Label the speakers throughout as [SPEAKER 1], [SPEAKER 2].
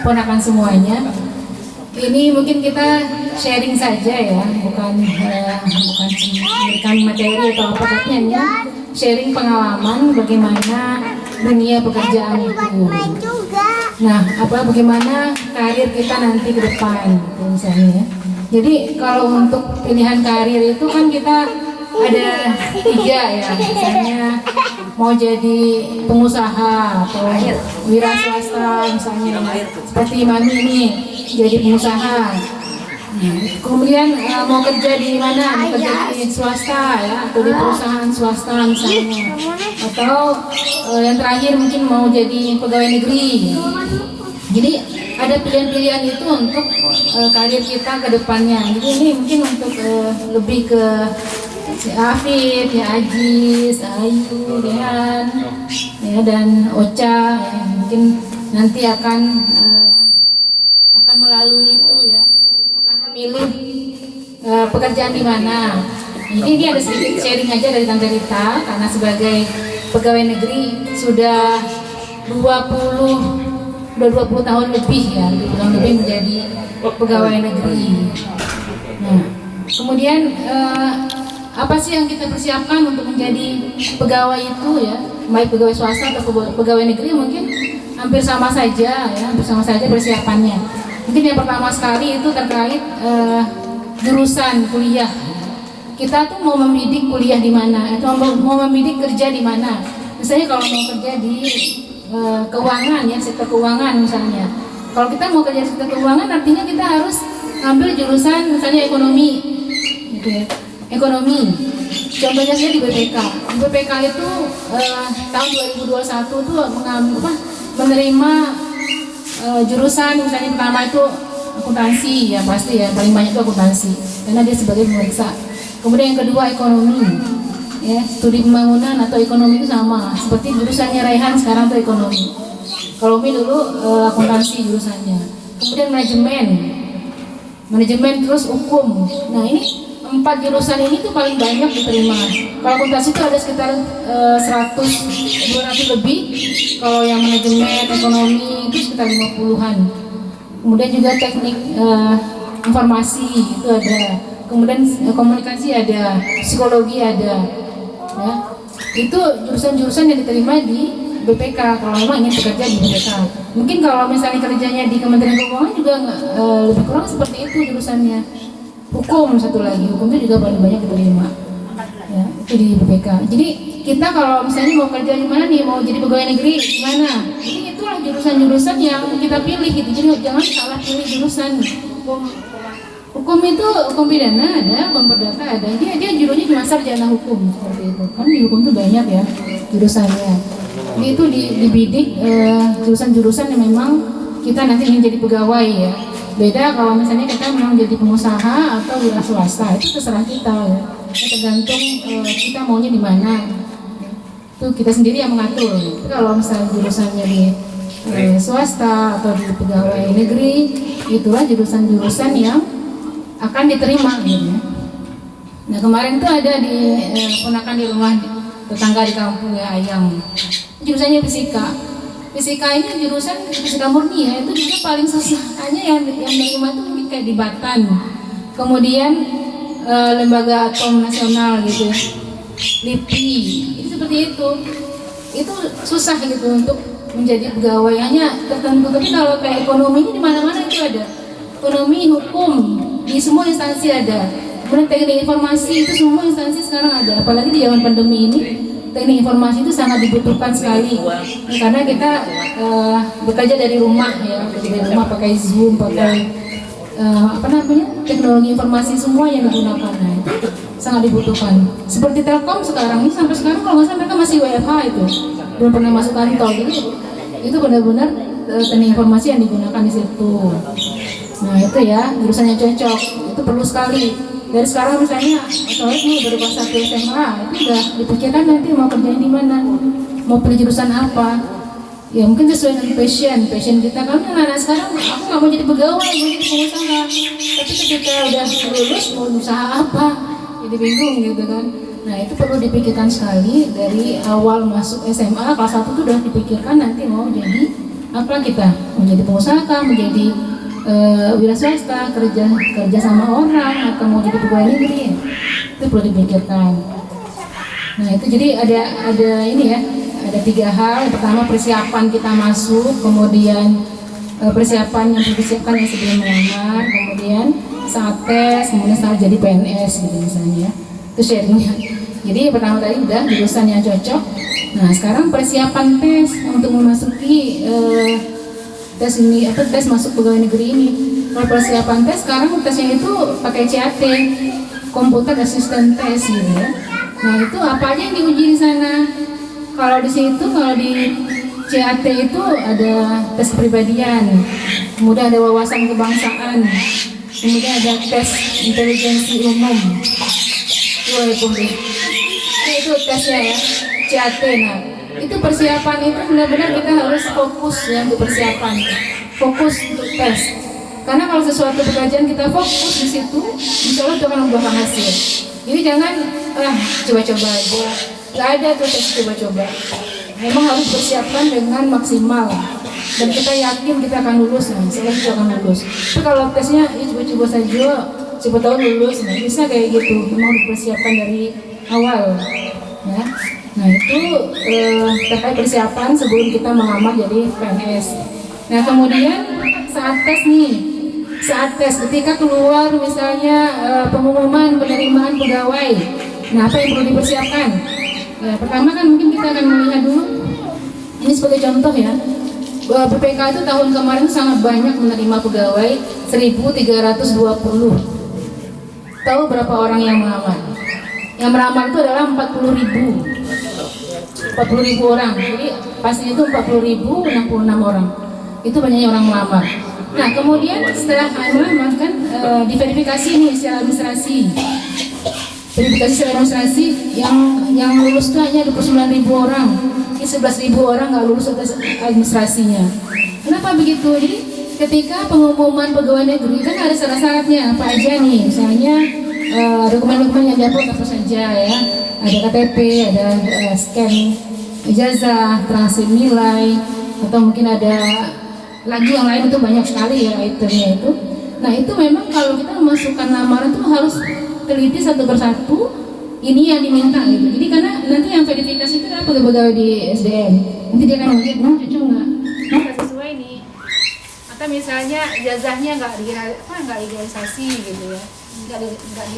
[SPEAKER 1] Ponakan semuanya. Ini mungkin kita sharing saja ya, bukan memberikan materi atau apa, tapi hanya sharing pengalaman bagaimana dunia pekerjaan itu. Nah, bagaimana karir kita nanti ke depan, gitu, misalnya ya. Jadi kalau untuk pilihan karir itu kan kita ada 3 ya, misalnya mau jadi pengusaha atau wira swasta misalnya, seperti Mami ini jadi pengusaha. Kemudian mau kerja di mana? Mau kerja di swasta ya, atau di perusahaan swasta misalnya. Atau yang terakhir mungkin mau jadi pegawai negeri. Jadi ada pilihan-pilihan itu untuk karir kita ke depannya. Jadi ini mungkin untuk lebih ke si Afid, ya Ajis, Ayu, Dehan, ya, dan Ocha ya, mungkin nanti akan melalui itu ya, akan memilih pekerjaan di mana. Jadi ini ada sedikit sharing aja dari Tante Rita, karena sebagai pegawai negeri sudah 20 tahun lebih ya, menjadi pegawai negeri. Nah, kemudian apa sih yang kita persiapkan untuk menjadi pegawai itu ya, baik pegawai swasta atau pegawai negeri, mungkin hampir sama saja ya, hampir sama saja persiapannya. Mungkin yang pertama sekali itu terkait jurusan kuliah. Kita tuh mau membidik kuliah di mana, atau mau membidik kerja di mana. Misalnya kalau mau kerja di keuangan ya, sektor keuangan misalnya. Kalau kita mau kerja di sektor keuangan, artinya kita harus ambil jurusan misalnya ekonomi, gitu ya. Ekonomi. Contohnya saya di BPK. Di BPK itu tahun 2021 tuh menerima jurusan misalnya pertama itu akuntansi ya, pasti ya, paling banyak itu akuntansi karena dia sebagai pemeriksa. Kemudian yang kedua ekonomi. Ya, studi pembangunan atau ekonomi itu sama seperti jurusannya Raihan sekarang tuh ekonomi. Kalau Mi dulu akuntansi jurusannya. Kemudian manajemen terus hukum. Nah, ini 4 jurusan ini tuh paling banyak diterima. Kalau akuntansi itu ada sekitar 200 lebih. Kalau yang manajemen ekonomi itu sekitar 50-an. Kemudian juga teknik informasi itu ada. Kemudian komunikasi ada, psikologi ada. Ya, itu jurusan-jurusan yang diterima di BPK kalau memang ingin bekerja di BPK. Mungkin kalau misalnya kerjanya di Kementerian Keuangan juga lebih kurang seperti itu jurusannya. Hukum satu lagi, hukum itu juga paling banyak diterima. Ya, itu di BPK. Jadi kita kalau misalnya mau kerja di mana nih, mau jadi pegawai negeri di mana? Jadi itulah jurusan-jurusan yang kita pilih gitu. Jadi jangan salah pilih jurusan. Hukum itu hukum pidana ada, hukum perdata ada. Dia judulnya cuma sarjana hukum seperti itu. Kan di hukum itu banyak ya jurusannya. Jadi itu dibidik jurusan-jurusan yang memang kita nanti ingin jadi pegawai ya. Beda kalau misalnya kita memang jadi pengusaha atau wira swasta, itu terserah kita ya. Tergantung kita maunya di mana. Itu kita sendiri yang mengatur. Tapi kalau misalnya jurusannya di swasta atau di pegawai negeri, itulah jurusan-jurusan yang akan diterima gitu ya. Nah, kemarin tuh ada di ponakan di rumah tetangga di kampung ya, Ayang. Jurusannya fisika. Fisika ini jurusan fisika murni ya, itu juga paling susah. Hanya yang menerima itu mungkin kayak di Batan. Kemudian lembaga atom nasional gitu ya. LIPI. Itu seperti itu. Itu susah gitu untuk menjadi pegawai, hanya tertentu. Tapi kalau kayak ekonomi ini di mana-mana itu ada. Ekonomi, hukum, di semua instansi ada. Kemudian teknik informasi itu semua instansi sekarang ada. Apalagi di zaman pandemi ini, teknik informasi itu sangat dibutuhkan sekali. Karena kita bekerja dari rumah ya, dari rumah pakai Zoom, pakai teknologi informasi semua yang digunakan. Nah, itu sangat dibutuhkan. Seperti Telkom sekarang ini, sampai sekarang kalau nggak salah mereka masih WFH itu, belum pernah masuk kantor. Jadi itu benar-benar teknik informasi yang digunakan di situ. Nah, itu ya jurusannya cocok, itu perlu sekali. Dari sekarang misalnya, soalnya ini baru kelas 1 SMA, itu udah dipikirkan nanti mau kerjain di mana, mau pilih jurusan apa. Ya mungkin sesuai dengan passion kita. Kan anak-anak sekarang, aku nggak mau jadi pegawai, mau jadi pengusaha. Tapi ketika udah lulus mau usaha apa, jadi bingung gitu kan. Nah, itu perlu dipikirkan sekali dari awal masuk SMA kelas 1 itu udah dipikirkan nanti mau jadi apa kita menjadi pengusaha, menjadi wira swasta, kerja sama orang, atau mau jadi pegawai negeri, itu perlu dipikirkan. Nah itu jadi ada ini ya, ada 3 hal. Yang pertama persiapan kita masuk, kemudian persiapan yang perlu disiapkan yang sebelum melamar, kemudian saat tes, kemudian saat jadi PNS gitu misalnya. Itu sharingnya. Jadi pertama tadi udah jurusan yang cocok. Nah sekarang persiapan tes untuk memasuki tes ini, tes masuk pegawai negeri ini. Kalau persiapan tes sekarang tesnya itu pakai CAT, Computer Assistant Test gitu ya. Nah itu apa aja yang diuji di sana? Kalau di situ, kalau di CAT itu ada tes kepribadian, kemudian ada wawasan kebangsaan, kemudian ada tes intelijensi umum. Itu tesnya ya, CAT. Nah itu persiapan itu benar-benar kita harus fokus ya untuk persiapan, fokus untuk tes. Karena kalau sesuatu pekerjaan kita fokus di situ, insya Allah itu akan membuahkan hasil. Jadi jangan coba-coba aja, nggak ada tuh tes coba-coba. Memang harus persiapkan dengan maksimal dan kita yakin kita akan lulus, nah saya juga akan lulus. Tapi kalau tesnya coba-coba saja, coba tahu lulus, nah bisa kayak gitu. Memang dipersiapkan dari awal, ya. Nah itu terkait persiapan sebelum kita melamar jadi PNS. Nah kemudian saat tes nih, saat tes ketika keluar misalnya pengumuman penerimaan pegawai, nah apa yang perlu dipersiapkan? Nah, pertama kan mungkin kita akan melihat dulu, ini sebagai contoh ya, BPK itu tahun kemarin sangat banyak menerima pegawai, 1.320. Tahu berapa orang yang melamar? Yang melamar itu adalah 40.000 orang. Jadi pastinya itu 40.066 orang. Itu banyaknya orang melamar. Nah kemudian setelah melamar kan diverifikasi nih secara administrasi. Verifikasi secara administrasi yang lulus itu hanya 29.000 orang. Ini 11.000 orang nggak lulus administrasinya. Kenapa begitu? Jadi ketika pengumuman pegawai negeri kan ada syarat-syaratnya apa aja nih, misalnya dokumen-dokumen yang diupload apa saja ya, ada KTP, ada scan ijazah, transaksi nilai, atau mungkin ada lagi yang lain, itu banyak sekali ya itemnya itu. Nah itu memang kalau kita memasukkan lamaran itu harus teliti satu persatu ini yang diminta gitu. Jadi karena nanti yang verifikasi itu adalah pegawai di SDM, nanti dia akan melihat cocok nggak sesuai nih, atau misalnya ijazahnya nggak legalisasi gitu ya, nggak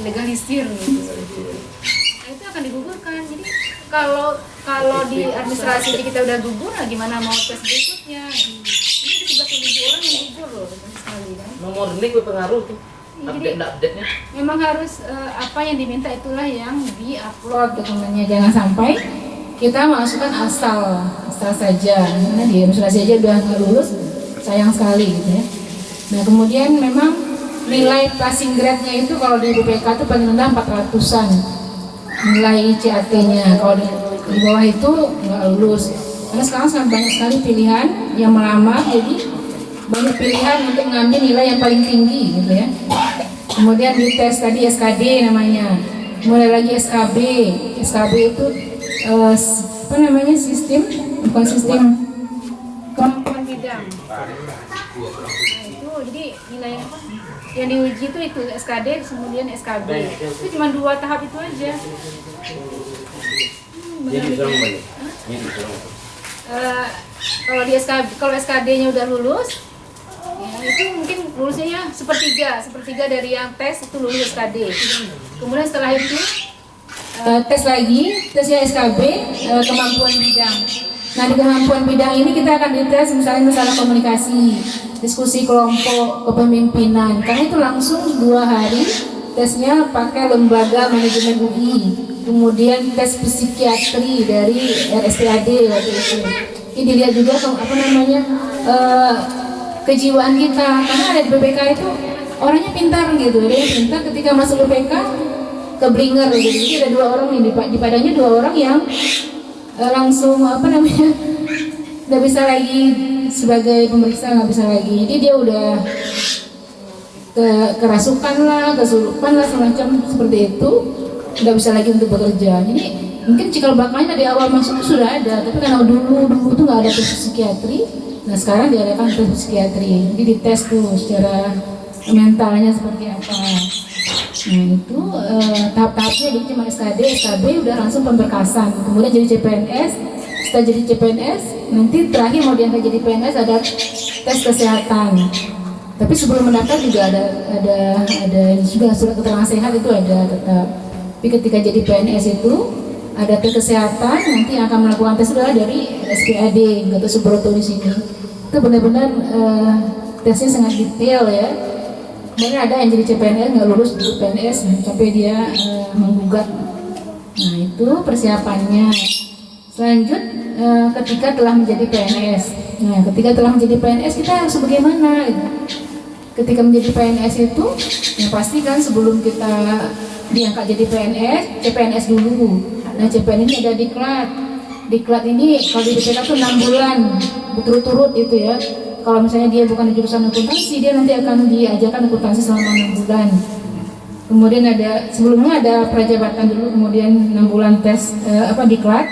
[SPEAKER 1] dilegalisir gitu. Nah itu akan digugurkan. Jadi kalau di administrasi kita udah gugur, nah gimana mau tes berikutnya? Ini 13.000 orang yang gugur loh sekali kan.
[SPEAKER 2] Nomor nik berpengaruh tuh. Update-nya.
[SPEAKER 1] Memang harus apa yang diminta itulah yang di-upload dokumennya. Jangan sampai kita masukkan asal saja. Karena di administrasi aja udah nggak lulus, sayang sekali gitu ya. Nah kemudian memang nilai passing grade-nya itu kalau di BPK itu paling rendah 400-an nilai CAT-nya. Kalau di bawah itu nggak lulus. Karena sekarang sangat banyak sekali pilihan yang melamar, jadi banyak pilihan untuk ngambil nilai yang paling tinggi gitu ya. Kemudian di tes tadi SKD namanya, mulai lagi SKB. SKB itu apa namanya, sistem, bukan sistem, kemampuan bidang. Nah itu jadi nilai apa yang diuji itu SKD, kemudian SKB. Itu cuma 2 tahap itu aja. Kalau di SKB, kalau SKD-nya udah lulus, ya itu mungkin lulusnya sepertiga dari yang tes itu lulus SKD. Kemudian setelah itu tes lagi, tesnya SKB, kemampuan bidang. Nah di kemampuan bidang ini kita akan dites misalnya masalah komunikasi, diskusi kelompok, kepemimpinan. Karena itu langsung 2 hari tesnya pakai lembaga manajemen UI. Kemudian tes psikiatri dari RSPAD waktu itu. Ini dilihat juga apa namanya kejiwaan kita, karena ada di BPK itu orangnya pintar gitu, ada yang pintar ketika masuk BPK keblinger gitu. Jadi ada 2 orang nih di padanya 2 orang yang langsung apa namanya nggak bisa lagi sebagai pemeriksa, nggak bisa lagi. Jadi dia udah kerasukan lah, kesurupan lah, semacam seperti itu, nggak bisa lagi untuk bekerja. Jadi mungkin cikal bakalnya dari awal masuk itu sudah ada, tapi karena dulu tuh nggak ada tes psikiatri, Nah sekarang diadakan tes psikiatri, jadi dites tuh secara mentalnya seperti apa. Nah itu tahap-tahapnya jadi cuma SKD, SKB udah langsung pemberkasan, kemudian jadi CPNS. Setelah jadi CPNS, nanti terakhir mau diangkat jadi PNS ada tes kesehatan. Tapi sebelum mendaftar juga ada juga surat keterangan sehat itu ada tetap. Tapi ketika jadi PNS itu ada tes kesehatan, nanti yang akan melakukan tes adalah dari SPAD, Gatot Subroto di sini. Itu benar-benar tesnya sangat detail ya. Kemudian ada yang jadi CPNS nggak lulus di PNS sampai dia menggugat. Nah itu persiapannya. Lanjut ketika telah menjadi PNS. Nah ketika telah menjadi PNS kita harus bagaimana? Gitu. Ketika menjadi PNS itu, yang pasti kan sebelum kita diangkat jadi PNS, CPNS dulu. Nah CPNS ini ada diklat. Diklat ini kalau di BPK itu 6 bulan berturut-turut itu ya. Kalau misalnya dia bukan di jurusan akuntansi, dia nanti akan diajarkan akuntansi selama 6 bulan. Kemudian sebelumnya ada prajabatan dulu, kemudian 6 bulan tes diklat.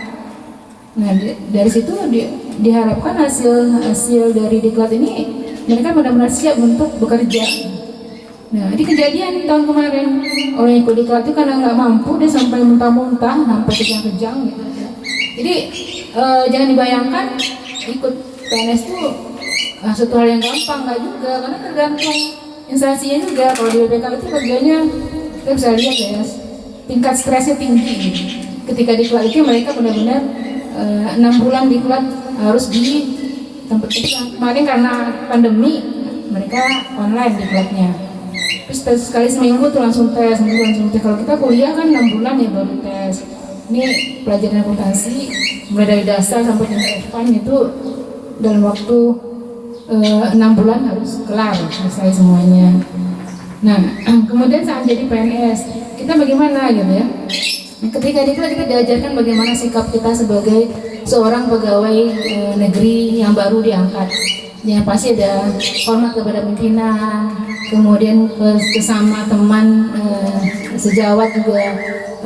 [SPEAKER 1] Nah dari situ diharapkan hasil dari diklat ini mereka benar-benar siap untuk bekerja. Nah ini kejadian tahun kemarin orang yang ikut diklat itu karena nggak mampu dia sampai muntah-muntah, sampai kejang-kejang gitu. Jadi jangan dibayangkan ikut PNS itu suatu hal yang gampang, nggak juga, karena tergantung instansinya juga. Kalau di BPK itu kerjanya kita bisa lihat ya tingkat stresnya tinggi gitu. Ketika diklat itu mereka benar-benar 6 bulan diklat harus di tempat itu. Kemarin karena pandemi mereka online diklatnya. Terus tes sekali seminggu tuh langsung tes. Kalau kita kuliah kan 6 bulan ya baru tes. Ini pelajaran akuntansi mulai dari dasar sampai tingkat advance itu dalam waktu 6 bulan harus kelar selesai semuanya. Nah kemudian saat jadi PNS kita bagaimana gitu ya. Ketika diklat kita diajarkan bagaimana sikap kita sebagai seorang pegawai negeri yang baru diangkat. Yang pasti ada hormat kepada pimpinan, kemudian sesama teman sejawat juga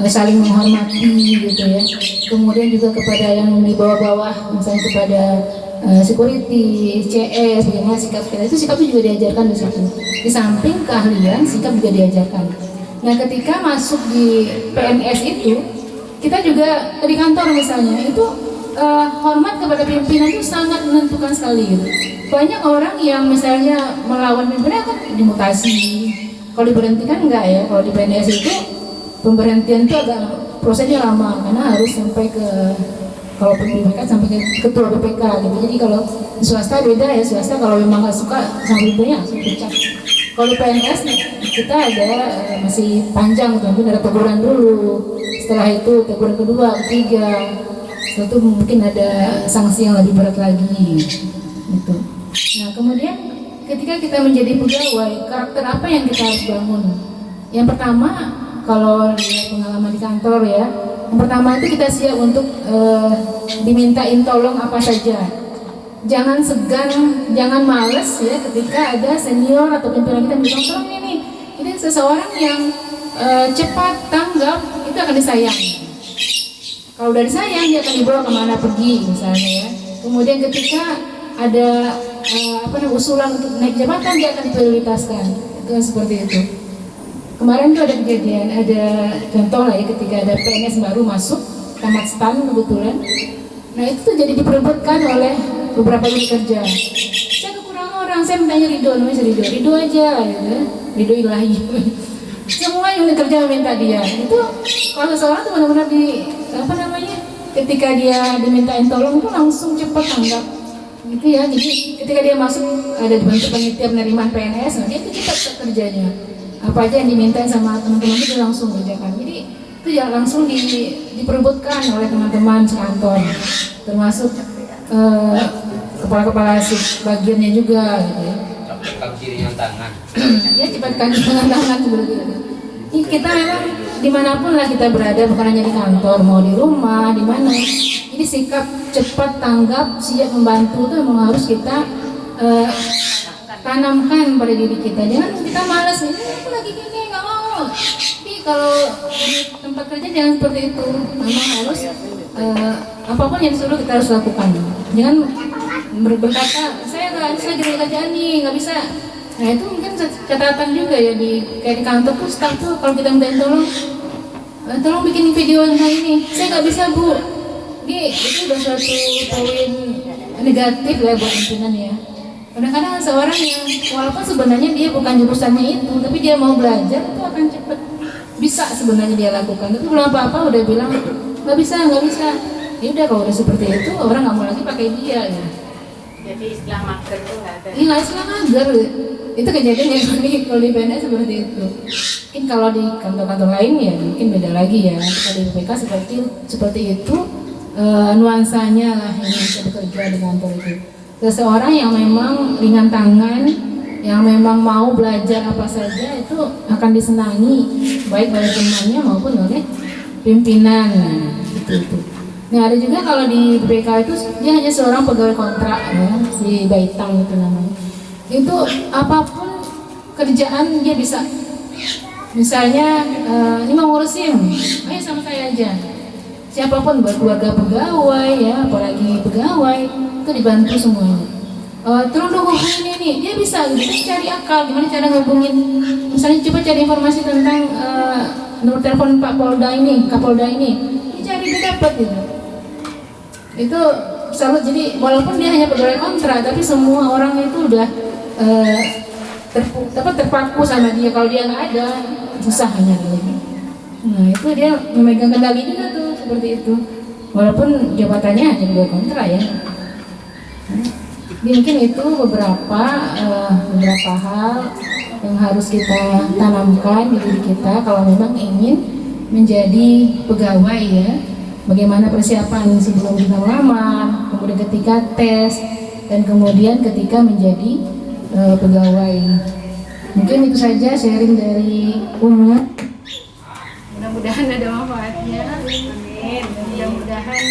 [SPEAKER 1] saling menghormati gitu ya. Kemudian juga kepada yang di bawah-bawah, misalnya kepada security, CS, bagaimana sikap kita. Itu sikap itu juga diajarkan di situ. Di samping keahlian, sikap juga diajarkan. Nah ketika masuk di PNS itu, kita juga di kantor misalnya, itu hormat kepada pimpinan itu sangat menentukan sekali gitu. Banyak orang yang misalnya melawan pimpinan kan dimutasi, kalau diberhentikan enggak ya. Kalau di PNS itu pemberhentian itu agak prosesnya lama, karena harus sampai ke, kalau BPK sampai ke ketua BPK gitu. Jadi kalau di swasta beda ya, swasta kalau memang nggak suka sama pimpinannya langsung pecat. Kalau di PNS kita ada masih panjang, mungkin ada teguran dulu, setelah itu teguran kedua, ketiga, setelah itu mungkin ada sanksi yang lebih berat lagi gitu. Nah kemudian ketika kita menjadi pegawai, karakter apa yang kita harus bangun? Yang pertama, kalau lihat pengalaman di kantor ya, yang pertama itu kita siap untuk dimintain tolong apa saja. Jangan segan, jangan males ya ketika ada senior atau pimpinan kita bilang tolong ini. Jadi seseorang yang cepat tanggap itu akan disayang. Kalau udah disayang dia akan dibawa kemana pergi misalnya ya. Kemudian ketika ada usulan untuk naik jabatan dia akan diprioritaskan. Itu seperti itu. Kemarin tuh ada kejadian, ada contoh lah ya ketika ada PNS baru masuk tamat stan kebetulan. Nah itu tuh jadi diperebutkan oleh beberapa unit kerja. Saya kekurangan orang, saya mintanya Ridho, namanya Ridho aja gitu, Ridho ilahi. Semua unit kerja meminta dia. Itu kalau seseorang tuh benar-benar ketika dia dimintain tolong itu langsung cepat tanggap. Gitu ya. Jadi ketika dia masuk ada bentuk panitia penerimaan PNS, dia itu cepat kerjanya. Apa aja yang dimintain sama teman-teman itu langsung kerjakan. Jadi itu ya langsung diperebutkan oleh teman-teman sekantor, termasuk kepala-kepala bagiannya juga gitu ya.
[SPEAKER 2] Cepat kiri dengan tangan.
[SPEAKER 1] Ya cepat kaki dengan tangan seperti itu. Ini kita memang dimanapun lah kita berada, bukan hanya di kantor, mau di rumah, di mana. Jadi sikap cepat tanggap, siap membantu itu memang harus kita tanamkan pada diri kita. Jangan kita malas nih, aku lagi gini nggak mau. Jadi kalau di tempat kerja jangan seperti itu. Memang harus apapun yang disuruh kita harus lakukan. Jangan berkata saya lagi ada kerjaan nih nggak bisa. Nah itu mungkin catatan juga ya kayak di kantor tuh staff tuh kalau kita minta tolong bikin video tentang ini, saya nggak bisa bu. Itu udah suatu poin negatif lah buat pimpinan ya. Kadang-kadang seorang yang walaupun sebenarnya dia bukan jurusannya itu, tapi dia mau belajar itu akan cepet bisa sebenarnya dia lakukan. Tapi belum apa-apa udah bilang nggak bisa. Ya udah kalau udah seperti itu orang nggak mau lagi pakai dia ya.
[SPEAKER 3] Jadi istilah mager itu nggak ada.
[SPEAKER 1] Iya istilah mager. Itu kejadian yang kalau di PNS seperti itu. Mungkin kalau di kantor-kantor lain ya mungkin beda lagi ya. Kalau di BPK seperti itu nuansanya lah yang bisa bekerja di kantor itu. Seseorang yang memang ringan tangan, yang memang mau belajar apa saja itu akan disenangi baik oleh temannya maupun oleh pimpinan. Nah, itu. Nah ada juga kalau di BPK itu dia hanya seorang pegawai kontrak ya, si Baitang itu namanya. Itu apapun kerjaan dia bisa. Misalnya ini mau ngurusin, ayo sama saya aja. Siapapun buat keluarga pegawai ya, apalagi pegawai itu dibantu semuanya. Terus hubungin ini, dia bisa gitu, cari akal gimana cara ngehubungin. Misalnya coba cari informasi tentang nomor telepon Pak Polda ini, Kapolda ini, dicari dia dapat gitu. Itu selalu jadi walaupun dia hanya pegawai kontrak, tapi semua orang itu udah terpaku sama dia. Kalau dia nggak ada, susah hanya lagi. Nah itu dia memegang kendali juga tuh seperti itu. Walaupun jabatannya hanya pegawai kontrak ya. Mungkin itu beberapa hal yang harus kita tanamkan di diri kita kalau memang ingin menjadi pegawai ya. Bagaimana persiapan sebelum kita melamar, kemudian ketika tes, dan kemudian ketika menjadi pegawai. Mungkin itu saja sharing dari Umar. Mudah-mudahan ada manfaatnya. Amin. Mudah-mudahan